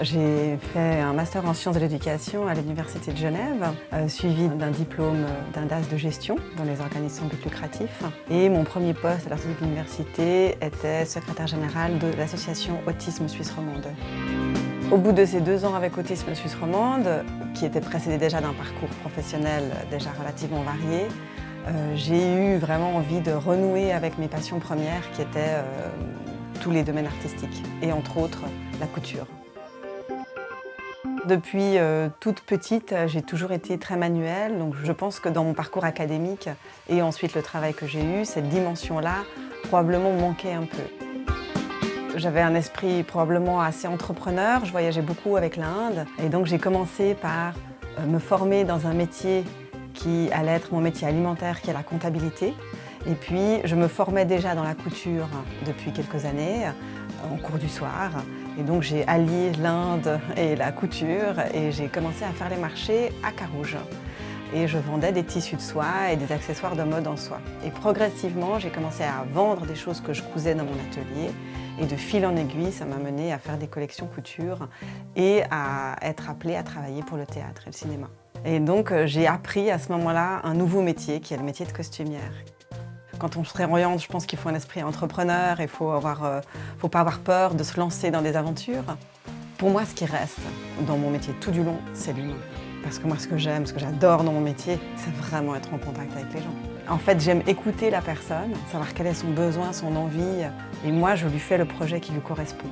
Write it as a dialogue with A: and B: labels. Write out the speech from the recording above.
A: J'ai fait un master en sciences de l'éducation à l'Université de Genève, suivi d'un diplôme d'un DAS de gestion dans les organismes sans but lucratif. Et mon premier poste à la sortie de l'université était secrétaire générale de l'association Autisme Suisse Romande. Au bout de ces 2 ans avec Autisme Suisse Romande, qui était précédé déjà d'un parcours professionnel déjà relativement varié, j'ai eu vraiment envie de renouer avec mes passions premières qui étaient tous les domaines artistiques et entre autres la couture. Depuis toute petite, j'ai toujours été très manuelle, donc je pense que dans mon parcours académique et ensuite le travail que j'ai eu, cette dimension-là probablement manquait un peu. J'avais un esprit probablement assez entrepreneur, je voyageais beaucoup avec l'Inde et donc j'ai commencé par me former dans un métier qui allait être mon métier alimentaire, qui est la comptabilité. Et puis je me formais déjà dans la couture depuis quelques années, en cours du soir. Et donc j'ai allié l'Inde et la couture et j'ai commencé à faire les marchés à Carouge. Et je vendais des tissus de soie et des accessoires de mode en soie. Et progressivement, j'ai commencé à vendre des choses que je cousais dans mon atelier. Et de fil en aiguille, ça m'a mené à faire des collections couture et à être appelée à travailler pour le théâtre et le cinéma. Et donc j'ai appris à ce moment-là un nouveau métier qui est le métier de costumière. Quand on se réoriente, je pense qu'il faut un esprit entrepreneur et faut pas avoir peur de se lancer dans des aventures. Pour moi, ce qui reste dans mon métier tout du long, c'est l'humain. Parce que moi, ce que j'aime, ce que j'adore dans mon métier, c'est vraiment être en contact avec les gens. En fait, j'aime écouter la personne, savoir quel est son besoin, son envie, et moi, je lui fais le projet qui lui correspond.